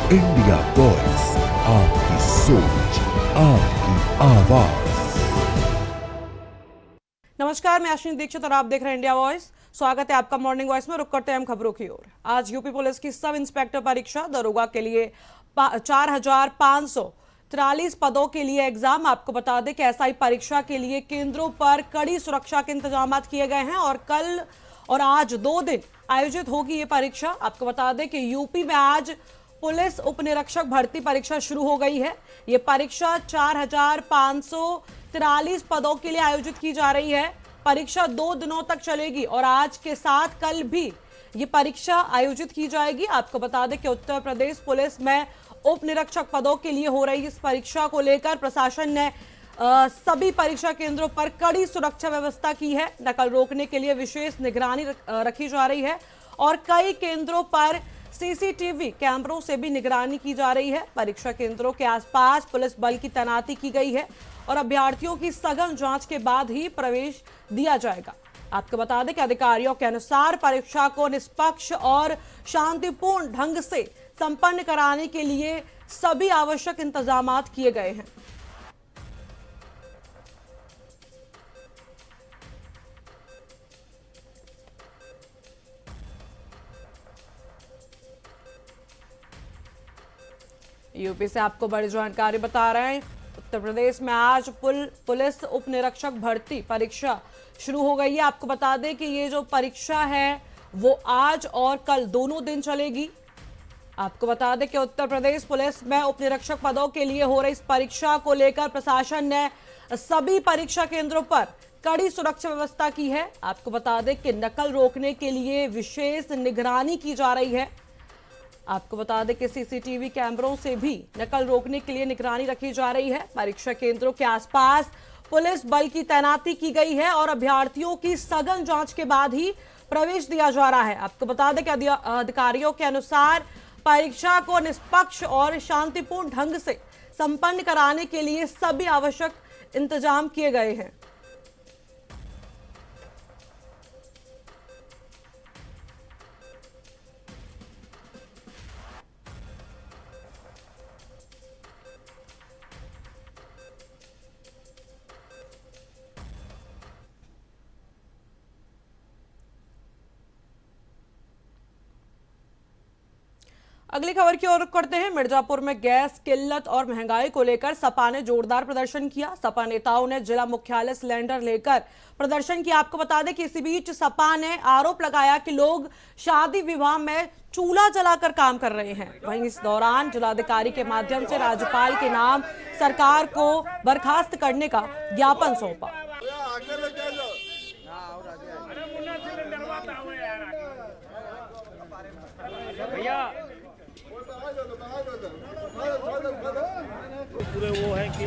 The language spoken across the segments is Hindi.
इंडिया वॉइस, आपकी सोच, आपकी आवाज। नमस्कार, मैं अश्विनी दीक्षित और आप देख रहे हैं इंडिया वॉइस। स्वागत है आपका मॉर्निंग वॉइस में। रुक करते हैं हम खबरों की ओर। आज यूपी पुलिस की सब इंस्पेक्टर परीक्षा दरोगा के लिए 4,543 पदों के लिए एग्जाम। आपको बता दें कि एसआई परीक्षा के लिए केंद्रों पर कड़ी सुरक्षा के इंतजाम किए गए हैं और कल और आज 2 दिन आयोजित होगी ये परीक्षा। आपको बता दें कि यूपी में आज पुलिस उप निरीक्षक भर्ती परीक्षा शुरू हो गई है। ये परीक्षा 4,543 पदों के लिए आयोजित की जा रही है। परीक्षा 2 दिनों तक चलेगी और आज के साथ कल भी ये परीक्षा आयोजित की जाएगी। आपको बता दें कि उत्तर प्रदेश पुलिस में उप निरीक्षक पदों के लिए हो रही इस परीक्षा को लेकर प्रशासन ने सभी परीक्षा केंद्रों पर कड़ी सुरक्षा व्यवस्था की है। नकल रोकने के लिए विशेष निगरानी रखी जा रही है और कई केंद्रों पर सीसीटीवी कैमरों से भी निगरानी की जा रही है। परीक्षा केंद्रों के आसपास पुलिस बल की तैनाती की गई है और अभ्यर्थियों की सघन जांच के बाद ही प्रवेश दिया जाएगा। आपको बता दें कि अधिकारियों के अनुसार परीक्षा को निष्पक्ष और शांतिपूर्ण ढंग से संपन्न कराने के लिए सभी आवश्यक इंतजाम किए गए हैं। यूपी से आपको बड़ी जानकारी बता रहे हैं। उत्तर प्रदेश में आज पुलिस उप निरीक्षक भर्ती परीक्षा शुरू हो गई है। आपको बता दें कि ये जो परीक्षा है वो आज और कल दोनों दिन चलेगी। आपको बता दें कि उत्तर प्रदेश पुलिस में उप निरीक्षक पदों के लिए हो रही इस परीक्षा को लेकर प्रशासन ने सभी परीक्षा केंद्रों पर कड़ी सुरक्षा व्यवस्था की है। आपको बता दें कि नकल रोकने के लिए विशेष निगरानी की जा रही है। आपको बता दें कि सीसीटीवी कैमरों से भी नकल रोकने के लिए निगरानी रखी जा रही है। परीक्षा केंद्रों के आसपास पुलिस बल की तैनाती की गई है और अभ्यर्थियों की सघन जांच के बाद ही प्रवेश दिया जा रहा है। आपको बता दें कि अधिकारियों के अनुसार परीक्षा को निष्पक्ष और शांतिपूर्ण ढंग से संपन्न कराने के लिए सभी आवश्यक इंतजाम किए गए हैं। अगली खबर की ओर रुख करते हैं। मिर्जापुर में गैस किल्लत और महंगाई को लेकर सपा ने जोरदार प्रदर्शन किया। सपा नेताओं ने जिला मुख्यालय सिलेंडर लेकर प्रदर्शन किया। आपको बता दें कि इसी बीच सपा ने आरोप लगाया कि लोग शादी विवाह में चूल्हा जलाकर काम कर रहे हैं। वहीं इस दौरान जिलाधिकारी के माध्यम से राज्यपाल के नाम सरकार को बर्खास्त करने का ज्ञापन सौंपा। पूरे वो है कि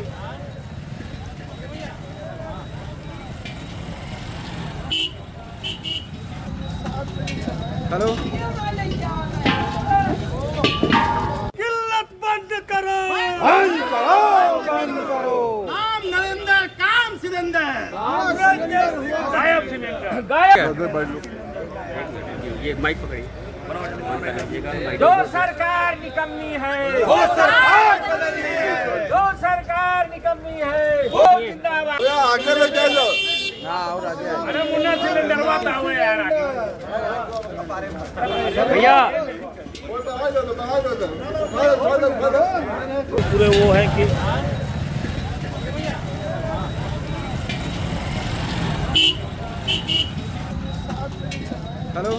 हेलो, किल्लत बंद करो, बंद करो, बंद करो। नाम नरेंद्र, काम सिलेंडर, गायब सिलेंडर, गायब। ये माइक पकड़िए। जो सरकार निकम्मी है, वो सरकार बदलनी है, जो सरकार निकम्मी है, वो जिंदाबाद। आगे ले चलो। अरे मुन्ना सिलेंडर वाता हुआ यार भैया। पूरे वो है कि हेलो,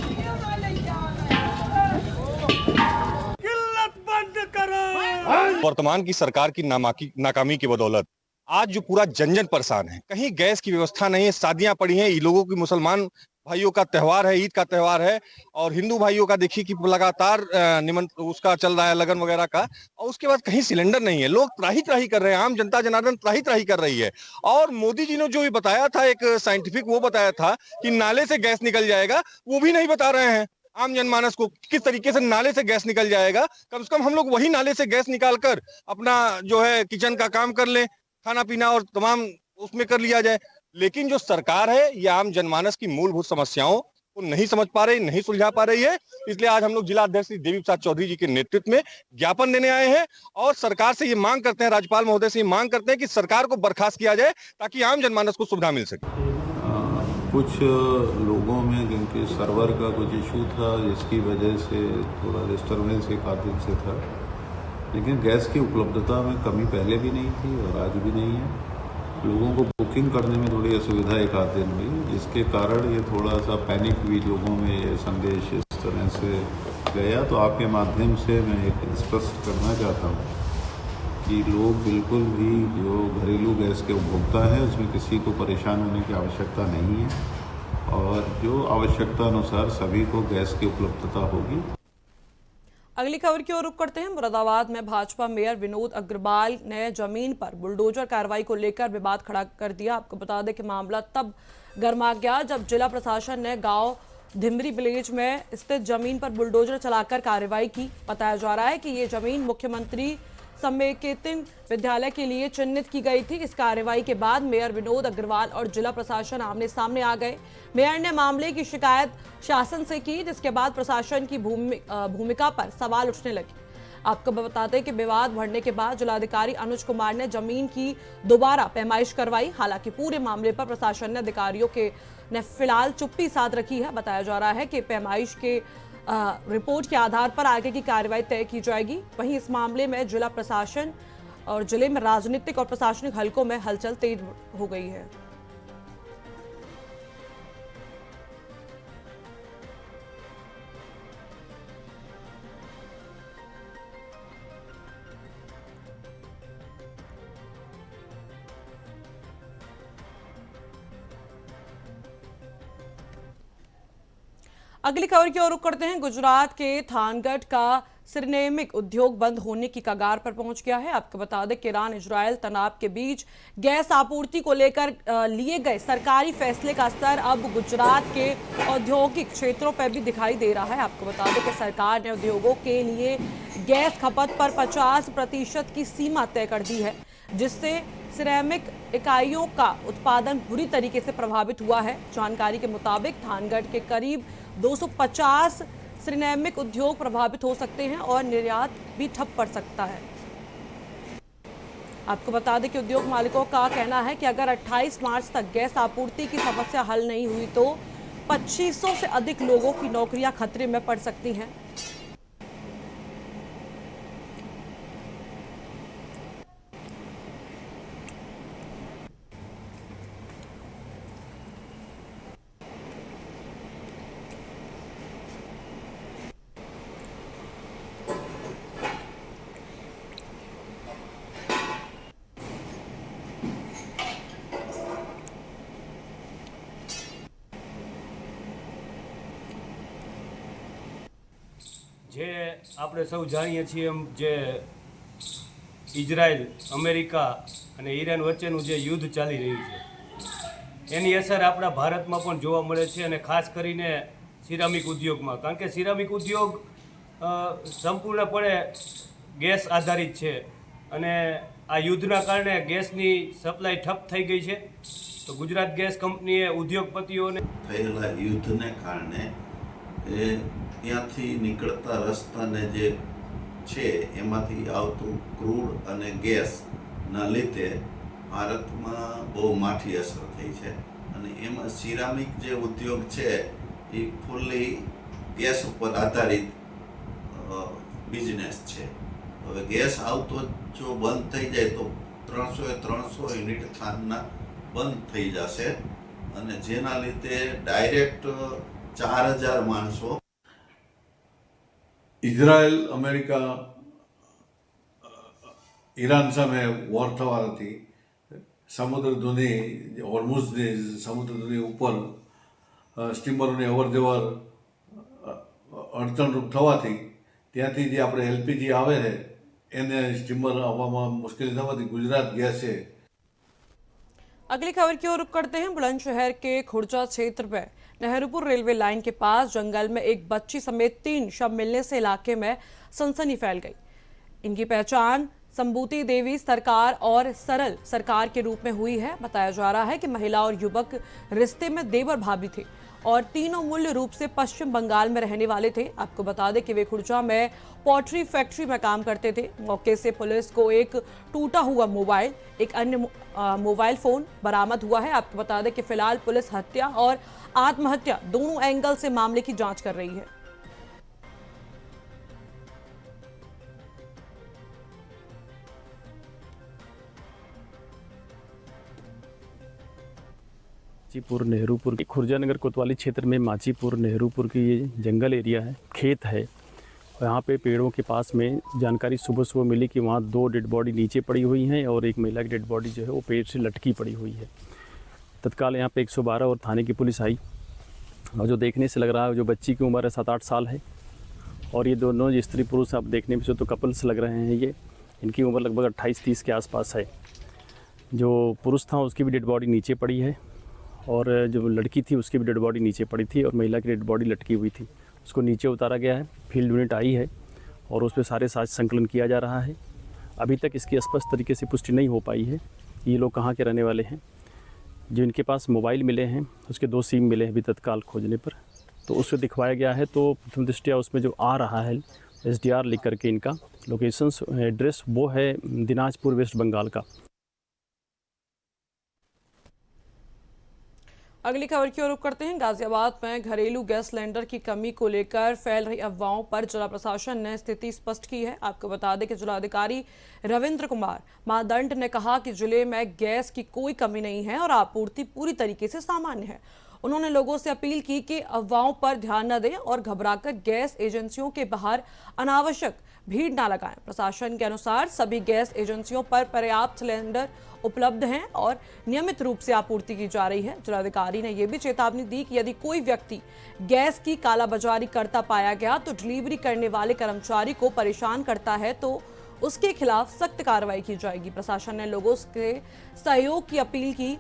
वर्तमान की सरकार की नाकामी की बदौलत आज जो पूरा जन जन परेशान है। कहीं गैस की व्यवस्था नहीं है, शादियां पड़ी हैं, लोगों की मुसलमान भाइयों का त्यौहार है, ईद का त्यौहार है, और हिंदू भाइयों का देखिए कि लगातार उसका चल रहा है लगन वगैरह का, और उसके बाद कहीं सिलेंडर नहीं है। लोग त्राही त्राही कर रहे हैं, आम जनता जनार्दन त्राही त्राही कर रही है। और मोदी जी ने जो भी बताया था, एक साइंटिफिक वो बताया था कि नाले से गैस निकल जाएगा, वो भी नहीं बता रहे हैं आम जनमानस को किस तरीके से नाले से गैस निकल जाएगा। कम से कम हम लोग वही नाले से गैस निकालकर अपना जो है किचन का काम कर लें, खाना पीना और तमाम उसमें कर लिया जाए। लेकिन जो सरकार है ये आम जनमानस की मूलभूत समस्याओं को नहीं समझ पा रही, नहीं सुलझा पा रही है। इसलिए आज हम लोग जिला अध्यक्ष श्री देवी प्रसाद चौधरी जी के नेतृत्व में ज्ञापन देने आए हैं और सरकार से ये मांग करते हैं, राज्यपाल महोदय से ये मांग करते हैं कि सरकार को बर्खास्त किया जाए ताकि आम जनमानस को सुविधा मिल सके। कुछ लोगों में जिनके सर्वर का कुछ इशू था जिसकी वजह से थोड़ा डिस्टर्बेंस एक आध दिन से था, लेकिन गैस की उपलब्धता में कमी पहले भी नहीं थी और आज भी नहीं है। लोगों को बुकिंग करने में थोड़ी असुविधा एक आध दिन हुई, जिसके कारण ये थोड़ा सा पैनिक भी लोगों में ये संदेश इस तरह से गया। तो आपके माध्यम से मैं एक स्पष्ट करना चाहता हूँ कि लोग बिल्कुल भी जो घरेलू गैस के उपभोक्ता हैं उसमें किसी को परेशान होने की आवश्यकता नहीं है और जो आवश्यकता अनुसार सभी को गैस की उपलब्धता होगी। अगली खबर की ओर रुख करते हैं। मुरादाबाद में भाजपा मेयर विनोद अग्रवाल ने जमीन पर बुलडोजर कार्रवाई को लेकर विवाद खड़ा कर दिया। आपको बता दें कि मामला तब गर्मा गया जब जिला प्रशासन ने गांव धिमरी विलेज में स्थित जमीन पर बुलडोजर चलाकर कार्रवाई की। बताया जा रहा है कि ये जमीन मुख्यमंत्री समेकित विद्यालय के लिए चिन्हित की गई थी। इस कार्रवाई के बाद मेयर विनोद अग्रवाल और जिला प्रशासन आमने सामने आ गए। मेयर ने मामले की शिकायत शासन से की, जिसके बाद प्रशासन की भूमिका पर सवाल उठने लगे। आपको बता दें कि विवाद बढ़ने के बाद जिलाधिकारी अनुज कुमार ने जमीन की दोबारा पैमाइश करवाई। हालांकि पूरे मामले पर प्रशासन ने अधिकारियों ने फिलहाल चुप्पी साध रखी है। बताया जा रहा है कि पैमाइश के रिपोर्ट के आधार पर आगे की कार्रवाई तय की जाएगी। वहीं इस मामले में जिला प्रशासन और जिले में राजनीतिक और प्रशासनिक हलकों में हलचल तेज हो गई है। अगली खबर की ओर रुख करते हैं। गुजरात के थानगढ़ का सिरेमिक उद्योग बंद होने की कगार पर पहुंच गया है। आपको बता दें कि ईरान इजरायल तनाव के बीच गैस आपूर्ति को लेकर लिए गए सरकारी फैसले का असर अब गुजरात के औद्योगिक क्षेत्रों पर भी दिखाई दे रहा है। आपको बता दें कि सरकार ने उद्योगों के लिए गैस खपत पर 50% की सीमा तय कर दी है, जिससे सिरेमिक इकाइयों का उत्पादन बुरी तरीके से प्रभावित हुआ है। जानकारी के मुताबिक थानगढ़ के करीब 250 सिरेमिक उद्योग प्रभावित हो सकते हैं और निर्यात भी ठप पड़ सकता है। आपको बता दें कि उद्योग मालिकों का कहना है कि अगर 28 मार्च तक गैस आपूर्ति की समस्या हल नहीं हुई तो 2500 से अधिक लोगों की नौकरियां खतरे में पड़ सकती हैं। જે આપણે સૌ જાણીએ છીએ એમ જે ઇઝરાયલ અમેરિકા અને ઈરાન વચ્ચેનું જે યુદ્ધ ચાલી રહ્યું છે એની અસર આપણા ભારતમાં પણ જોવા મળે છે અને ખાસ કરીને સિરામિક ઉદ્યોગમાં, કારણ કે સિરામિક ઉદ્યોગ સંપૂર્ણપણે ગેસ આધારિત છે અને આ યુદ્ધના કારણે ગેસની સપ્લાય ઠપ થઈ ગઈ છે। તો ગુજરાત ગેસ કંપનીએ ઉદ્યોગપતિઓને થયેલા યુદ્ધને કારણે એ ત્યાંથી નીકળતા રસ્તાને જે છે એમાંથી આવતું ક્રૂડ અને ગેસના લીધે ભારતમાં બહુ માઠી અસર થઈ છે અને એમાં સિરામિક જે ઉદ્યોગ છે એ ફૂલ્લી ગેસ ઉપર આધારિત બિઝનેસ છે। હવે ગેસ આવતો જો બંધ થઈ જાય તો 300 યુનિટ ખાંડના બંધ થઈ જશે અને જેના લીધે ડાયરેક્ટ 4000 માણસો ઇઝરાયલ અમેરિકા ઈરાન સામે વોર થવાથી સમુદ્રધુની હોર્મુઝની સમુદ્રધુની ઉપર સ્ટીમરોની અવરજવર અડચણરૂપ થવાથી ત્યાંથી જે આપણે એલપીજી આવે છે એને સ્ટીમર આવવામાં મુશ્કેલી થવાથી ગુજરાત ગેસે। अगली खबर की ओर रुख करते हैं। बुलंदशहर के खुर्जा क्षेत्र में नेहरूपुर रेलवे लाइन के पास जंगल में एक बच्ची समेत 3 शव मिलने से इलाके में सनसनी फैल गई। इनकी पहचान संबूती देवी सरकार और सरल सरकार के रूप में हुई है। बताया जा रहा है कि महिला और युवक रिश्ते में देवर भाभी थे और तीनों मूल रूप से पश्चिम बंगाल में रहने वाले थे। आपको बता दें कि वे खुर्जा में पॉटरी फैक्ट्री में काम करते थे। मौके से पुलिस को एक टूटा हुआ मोबाइल, एक अन्य मोबाइल फोन बरामद हुआ है। आपको बता दें कि फिलहाल पुलिस हत्या और आत्महत्या दोनों एंगल से मामले की जांच कर रही है। माचीपुर नेहरूपुर की खुर्जानगर कोतवाली क्षेत्र में माचीपुर नेहरूपुर की ये जंगल एरिया है, खेत है। और यहाँ पे पेड़ों के पास में जानकारी सुबह सुबह मिली कि वहाँ 2 डेड बॉडी नीचे पड़ी हुई हैं और एक महिला की डेड बॉडी जो है वो पेड़ से लटकी पड़ी हुई है। तत्काल यहाँ पे 112 और थाने की पुलिस आई और जो देखने से लग रहा है जो बच्ची की उम्र है 7-8 साल है और ये दोनों स्त्री पुरुष आप देखने में से तो कपल्स लग रहे हैं। ये इनकी उम्र लगभग 28-30 के आसपास है। जो पुरुष था उसकी भी डेड बॉडी नीचे पड़ी है और जो लड़की थी उसकी भी डेड बॉडी नीचे पड़ी थी और महिला की डेड बॉडी लटकी हुई थी। उसको नीचे उतारा गया है, फील्ड यूनिट आई है और उस पर सारे साक्ष्य संकलन किया जा रहा है। अभी तक इसकी स्पष्ट तरीके से पुष्टि नहीं हो पाई है ये लोग कहाँ के रहने वाले हैं। जो इनके पास मोबाइल मिले हैं उसके 2 सिम मिले हैं अभी तत्काल खोजने पर, तो उसको दिखवाया गया है। तो प्रथम दृष्टया उसमें जो आ रहा है SDR लिख करके इनका लोकेशंस एड्रेस वो है दिनाजपुर वेस्ट बंगाल का। अगली खबर की ओर रुख करते हैं। गाजियाबाद में घरेलू गैस सिलेंडर की कमी को लेकर फैल रही अफवाहों पर जिला प्रशासन ने स्थिति स्पष्ट की है। आपको बता दें कि जिलाधिकारी रविंद्र कुमार मादंड ने कहा कि जिले में गैस की कोई कमी नहीं है और आपूर्ति पूरी तरीके से सामान्य है। उन्होंने लोगों से अपील की कि अफवाहों पर ध्यान न दें और घबराकर गैस एजेंसियों के बाहर अनावश्यक भीड़ न लगाएं। प्रशासन के अनुसार सभी गैस एजेंसियों पर पर्याप्त सिलेंडर उपलब्ध हैं और नियमित रूप से आपूर्ति की जा रही है। जिलाधिकारी ने यह भी चेतावनी दी कि यदि कोई व्यक्ति गैस की कालाबाजारी करता पाया गया तो डिलीवरी करने वाले कर्मचारी को परेशान करता है तो उसके खिलाफ सख्त कार्रवाई की जाएगी। प्रशासन ने लोगों के सहयोग की अपील की।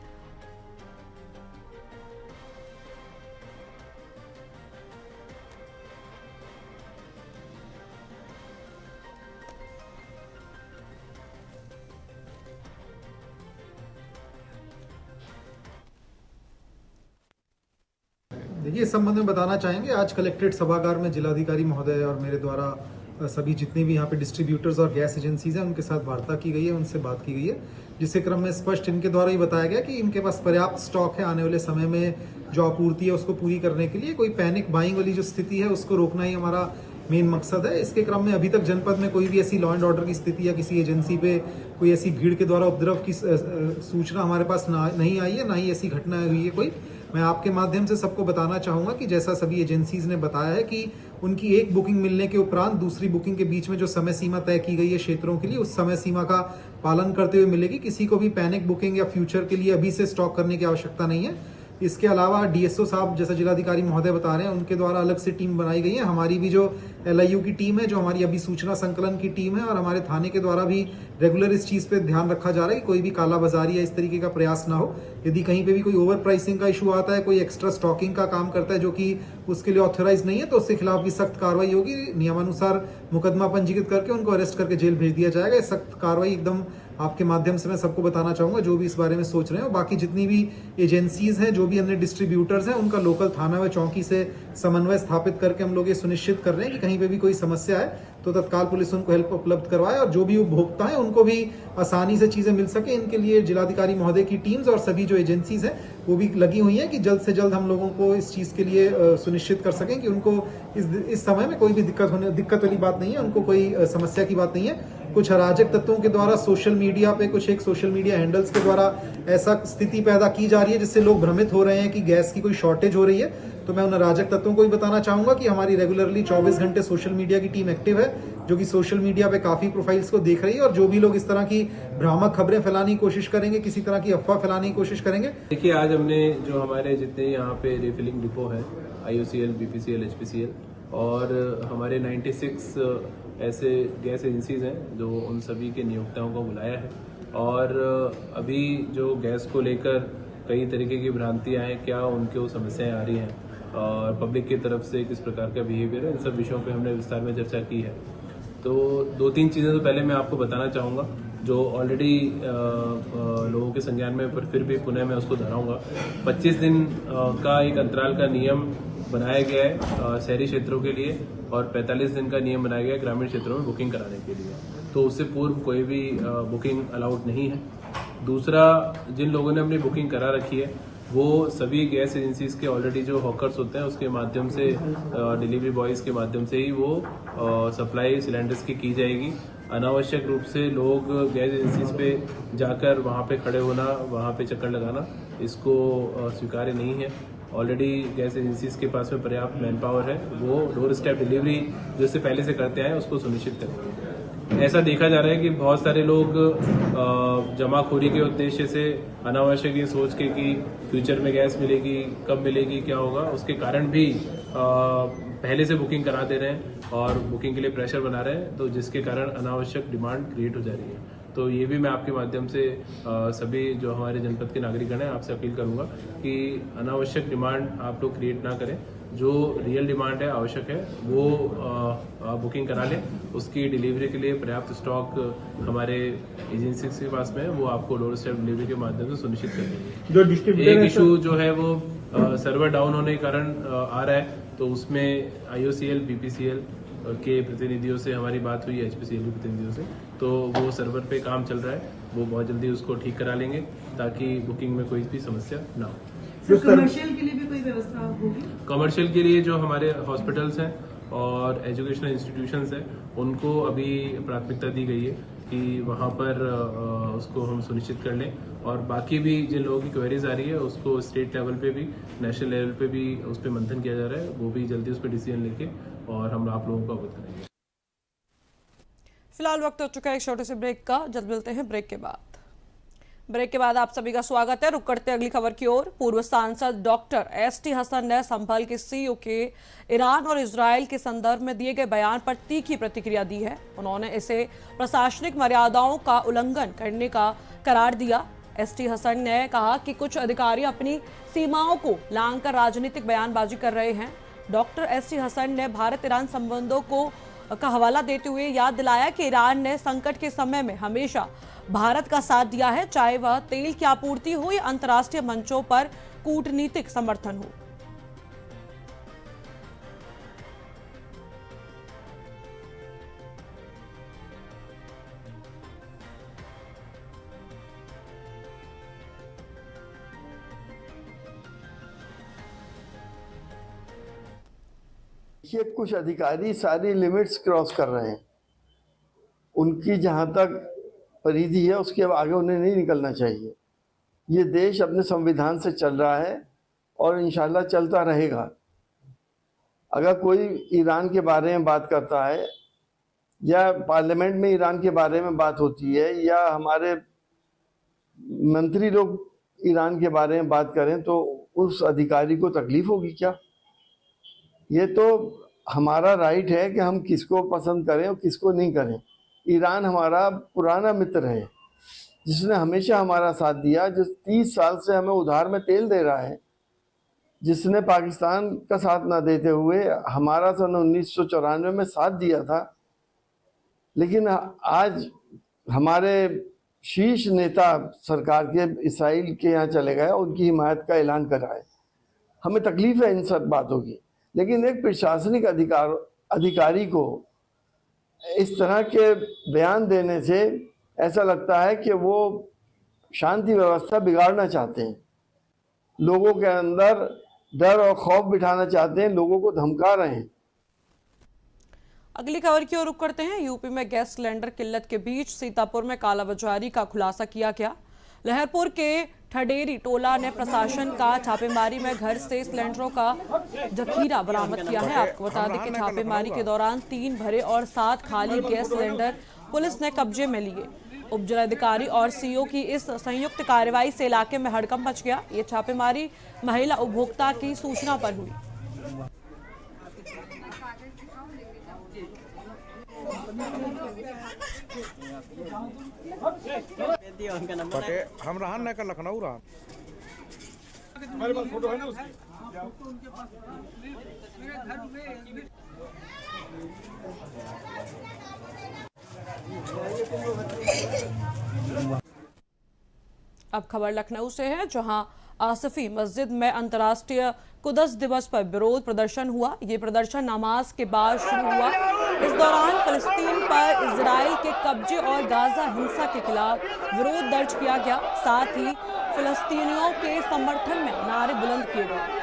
देखिए, इस संबंध में बताना चाहेंगे, आज कलेक्ट्रेट सभागार में जिलाधिकारी महोदय और मेरे द्वारा सभी जितने भी यहाँ पे डिस्ट्रीब्यूटर्स और गैस एजेंसीज हैं उनके साथ वार्ता की गई है, उनसे बात की गई है, जिसके क्रम में स्पष्ट इनके द्वारा ही बताया गया कि इनके पास पर्याप्त स्टॉक है। आने वाले समय में जो आपूर्ति है उसको पूरी करने के लिए कोई पैनिक बाइंग वाली जो स्थिति है उसको रोकना ही हमारा मेन मकसद है। इसके क्रम में अभी तक जनपद में कोई भी ऐसी लॉ एंड ऑर्डर की स्थिति या किसी एजेंसी पे कोई ऐसी भीड़ के द्वारा उपद्रव की सूचना हमारे पास नहीं आई है, ना ही ऐसी घटना हुई है कोई। मैं आपके माध्यम से सबको बताना चाहूँगा कि जैसा सभी एजेंसीज ने बताया है कि उनकी एक बुकिंग मिलने के उपरांत दूसरी बुकिंग के बीच में जो समय सीमा तय की गई है क्षेत्रों के लिए, उस समय सीमा का पालन करते हुए मिलेगी। किसी को भी पैनिक बुकिंग या फ्यूचर के लिए अभी से स्टॉक करने की आवश्यकता नहीं है। इसके अलावा DSO साहब जैसा जिलाधिकारी महोदय बता रहे हैं, उनके द्वारा अलग से टीम बनाई गई है। हमारी भी जो LIU की टीम है, जो हमारी अभी सूचना संकलन की टीम है, और हमारे थाने के द्वारा भी रेगुलर इस चीज़ पे ध्यान रखा जा रहा है कि कोई भी कालाबाजारी या इस तरीके का प्रयास ना हो। यदि कहीं पे भी कोई ओवर प्राइसिंग का इशू आता है, कोई एक्स्ट्रा स्टॉकिंग का काम करता है जो कि उसके लिए ऑथराइज नहीं है, तो उसके खिलाफ भी सख्त कार्रवाई होगी। नियमानुसार मुकदमा पंजीकृत करके उनको अरेस्ट करके जेल भेज दिया जाएगा। सख्त कार्रवाई एकदम आपके माध्यम से मैं सबको बताना चाहूंगा जो भी इस बारे में सोच रहे हैं। बाकी जितनी भी एजेंसीज हैं, जो भी अन्य डिस्ट्रीब्यूटर्स हैं, उनका लोकल थाना व चौकी से समन्वय स्थापित करके हम लोग ये सुनिश्चित कर रहे हैं कि कहीं पे भी कोई समस्या है तो तत्काल पुलिस उनको हेल्प उपलब्ध करवाए और जो भी उपभोक्ता है उनको भी आसानी से चीजें मिल सके। इनके लिए जिलाधिकारी महोदय की टीम्स और सभी जो एजेंसीज हैं वो भी लगी हुई हैं कि जल्द से जल्द हम लोगों को इस चीज के लिए सुनिश्चित कर सकें कि उनको इस समय में कोई भी दिक्कत वाली बात नहीं है, उनको कोई समस्या की बात नहीं है। कुछ अराजक तत्वों के द्वारा सोशल मीडिया पे एक सोशल मीडिया हैंडल्स के द्वारा ऐसा स्थिति पैदा की जा रही है जिससे लोग भ्रमित हो रहे हैं कि गैस की कोई शॉर्टेज हो रही है। तो मैं उन अराजक तत्वों को भी बताना चाहूंगा कि हमारी रेगुलरली 24 घंटे सोशल मीडिया की टीम एक्टिव है, जो कि सोशल मीडिया पे काफी प्रोफाइल्स को देख रही है, और जो भी लोग इस तरह की भ्रामक खबरें फैलाने की कोशिश करेंगे, किसी तरह की अफवाह फैलाने की कोशिश करेंगे। देखिए, आज हमने जो हमारे जितने यहाँ पे रिफिलिंग डिपो है, IOCL, BPCL, HPCL, और हमारे 96 ऐसे गैस एजेंसीज हैं जो उन सभी के नियोक्ताओं को बुलाया है। और अभी जो गैस को लेकर कई तरीके की भ्रांतियां हैं, क्या उनको समस्याएं आ रही हैं और पब्लिक की तरफ से किस प्रकार का बिहेवियर है, इन सब विषयों पे हमने विस्तार में चर्चा की है। तो 2-3 चीज़ें तो पहले मैं आपको बताना चाहूँगा जो ऑलरेडी लोगों के संज्ञान में, पर फिर भी पुनः मैं उसको दोहराऊंगा। 25 दिन का एक अंतराल का नियम बनाया गया है शहरी क्षेत्रों के लिए और 45 दिन का नियम बनाया गया है ग्रामीण क्षेत्रों में बुकिंग कराने के लिए। तो उससे पूर्व कोई भी बुकिंग अलाउड नहीं है। दूसरा, जिन लोगों ने अपनी बुकिंग करा रखी है वो सभी गैस एजेंसीज के ऑलरेडी जो हॉकर्स होते हैं उसके माध्यम से, डिलीवरी बॉयज के माध्यम से ही वो सप्लाई सिलेंडर्स की जाएगी। अनावश्यक रूप से लोग गैस एजेंसीज पे जाकर वहाँ पे खड़े होना, वहाँ पे चक्कर लगाना, इसको स्वीकार्य नहीं है। ऑलरेडी गैस एजेंसीज के पास में पर्याप्त मैन पावर है, वो डोर स्टेप डिलीवरी जो इससे पहले से करते आए उसको सुनिश्चित करेंगे। ऐसा देखा जा रहा है कि बहुत सारे लोग जमाखोरी के उद्देश्य से अनावश्यक ये सोच के कि फ्यूचर में गैस मिलेगी, कब मिलेगी, क्या होगा, उसके कारण भी पहले से बुकिंग करा दे रहे हैं और बुकिंग के लिए प्रेशर बना रहे हैं, तो जिसके कारण अनावश्यक डिमांड क्रिएट हो जा रही है। तो ये भी मैं आपके माध्यम से सभी जो हमारे जनपद के नागरिकगण हैं आपसे अपील करूंगा कि अनावश्यक डिमांड आप लोग क्रिएट ना करें। जो रियल डिमांड है, आवश्यक है, वो बुकिंग करा लें। उसकी डिलीवरी के लिए पर्याप्त स्टॉक हमारे एजेंसी के पास में है, वो आपको डोर स्टेप डिलीवरी के माध्यम से सुनिश्चित कर देंगे। जो डिस्ट्रीब्यूटर एक इशू जो है वो सर्वर डाउन होने के कारण आ रहा है, तो उसमें IOCL BPCL के प्रतिनिधियों से हमारी बात हुई है, HPCL के प्रतिनिधियों से, तो वो सर्वर पे काम चल रहा है, वो बहुत जल्दी उसको ठीक करा लेंगे ताकि बुकिंग में कोई भी समस्या ना हो। कमर्शियल के लिए भी कोई व्यवस्था होगी? कमर्शियल के लिए जो हमारे हॉस्पिटल्स हैं और एजुकेशनल इंस्टीट्यूशंस हैं उनको अभी प्राथमिकता दी गई है कि वहाँ पर उसको हम सुनिश्चित कर लें, और बाकी भी जिन लोगों की क्वेरीज आ रही है उसको स्टेट लेवल पे भी, नेशनल लेवल पे भी उस पर मंथन किया जा रहा है, वो भी जल्दी उस पर डिसीजन लेके और हम आप लोगों को अवगत करेंगे। फिलहाल वक्त हो चुका है एक छोटे से ब्रेक का, जल्द मिलते हैं ब्रेक के बाद। ब्रेक के बाद आप सभी का स्वागत है। रुक करते अगली खबर की ओर। पूर्व सांसद डॉक्टर ST हसन ने संभल के CEO के ईरान और इजरायल के संदर्भ में दिए गए बयान पर तीखी प्रतिक्रिया दी है। उन्होंने इसे प्रशासनिक मर्यादाओं का उल्लंघन करने का करार दिया। ST हसन ने कहा कि कुछ अधिकारी अपनी सीमाओं को लांघकर राजनीतिक बयानबाजी कर रहे हैं। डॉक्टर ST हसन ने भारत ईरान संबंधों का हवाला देते हुए याद दिलाया कि ईरान ने संकट के समय में हमेशा भारत का साथ दिया है, चाहे वह तेल की आपूर्ति हो या अंतर्राष्ट्रीय मंचों पर कूटनीतिक समर्थन हो। कुछ अधिकारी सारी लिमिट्स क्रॉस कर रहे हैं, उनकी जहां तक परिधि है उसके आगे उन्हें नहीं निकलना चाहिए। ये देश अपने संविधान से चल रहा है और इंशाल्लाह चलता रहेगा। अगर कोई ईरान के बारे में बात करता है या पार्लियामेंट में ईरान के बारे में बात होती है या हमारे मंत्री लोग ईरान के बारे में बात करें तो उस अधिकारी को तकलीफ होगी क्या? ये तो हमारा राइट है कि हम किसको पसंद करें और किसको नहीं करें। ईरान हमारा पुराना मित्र है जिसने हमेशा हमारा साथ दिया, जो 30 साल से हमें उधार में तेल दे रहा है, जिसने पाकिस्तान का साथ ना देते हुए हमारा सन 1994 में साथ दिया था। लेकिन आज हमारे शीर्ष नेता सरकार के इसराइल के यहाँ चले गए, उनकी हिमायत का ऐलान करा है। हमें तकलीफ है इन सब बातों की, लेकिन एक प्रशासनिक अधिकारी को इस तरह के बयान देने से ऐसा लगता है कि वो शांति व्यवस्था बिगाड़ना चाहते हैं, लोगों के अंदर डर और खौफ बिठाना चाहते हैं, लोगों को धमका रहे हैं। अगली खबर की ओर रुख करते हैं। यूपी में गैस सिलेंडर किल्लत के बीच सीतापुर में कालाबाजारी का खुलासा किया गया। लहरपुर के ठडेरी टोला ने प्रशासन का छापेमारी में घर से सिलेंडरों का जखीरा बरामद किया है। आपको बता दें कि छापेमारी के दौरान 3 भरे और 7 खाली गैस सिलेंडर पुलिस ने कब्जे में लिए। उप जिलाधिकारी और CO की इस संयुक्त कार्रवाई से इलाके में हड़कंप मच गया। ये छापेमारी महिला उपभोक्ता की सूचना पर हुई। हम रहा न कर लखनऊ रहा हमारे पास फोटो है ना उसकी। अब खबर लखनऊ से है, जहां आसिफी मस्जिद में अंतर्राष्ट्रीय कुदस दिवस पर विरोध प्रदर्शन हुआ। ये प्रदर्शन नमाज के बाद शुरू हुआ। इस दौरान फिलिस्तीन पर इजराइल के कब्जे और गाजा हिंसा के खिलाफ विरोध दर्ज किया गया। साथ ही फिलिस्तीनियों के समर्थन में नारे बुलंद किए गए।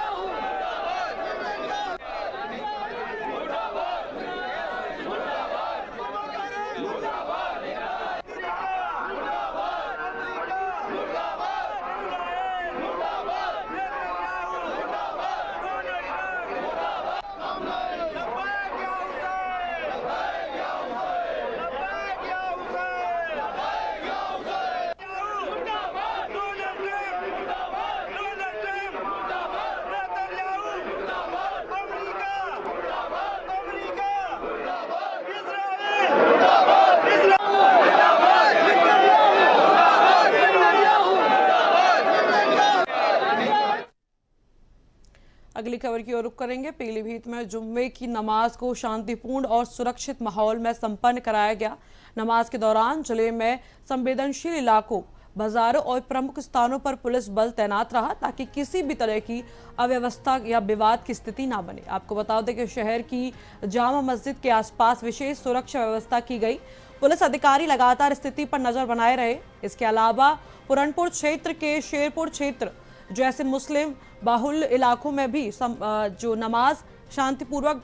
अगली खबर की ओर रुख करेंगे। पीलीभीत में जुम्मे की नमाज को शांतिपूर्ण और सुरक्षित माहौल में संपन्न कराया गया। नमाज के दौरान जिले में संवेदनशील इलाकों, बाजारों और प्रमुख स्थानों पर पुलिस बल तैनात रहा ताकि किसी भी तरह की अव्यवस्था या विवाद की स्थिति ना बने। आपको बता दें कि शहर की जामा मस्जिद के आसपास विशेष सुरक्षा व्यवस्था की गई। पुलिस अधिकारी लगातार स्थिति पर नजर बनाए रहे। इसके अलावा पुरनपुर क्षेत्र के शेरपुर क्षेत्र जैसे मुस्लिम बाहुल्य इलाकों में भी जो नमाज शांतिपूर्वक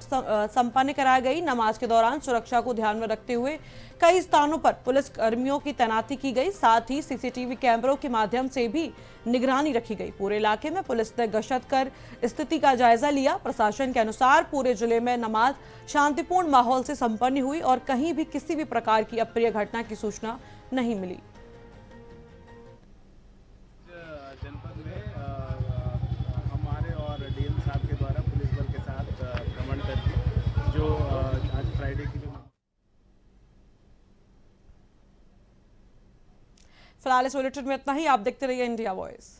संपन्न कराई गई। नमाज के दौरान सुरक्षा को ध्यान में रखते हुए कई स्थानों पर पुलिस कर्मियों की तैनाती की गई। साथ ही सीसीटीवी कैमरों के माध्यम से भी निगरानी रखी गई। पूरे इलाके में पुलिस ने गश्त कर स्थिति का जायजा लिया। प्रशासन के अनुसार पूरे जिले में नमाज शांतिपूर्ण माहौल से संपन्न हुई और कहीं भी किसी भी प्रकार की अप्रिय घटना की सूचना नहीं मिली। जनपद में हमारे और डीएम साहब के द्वारा पुलिस बल के साथ भ्रमण करके जो आज फ्राइडे की जो फिलहाल इस बुलेटिन में इतना ही। आप देखते रहिए इंडिया वॉइस।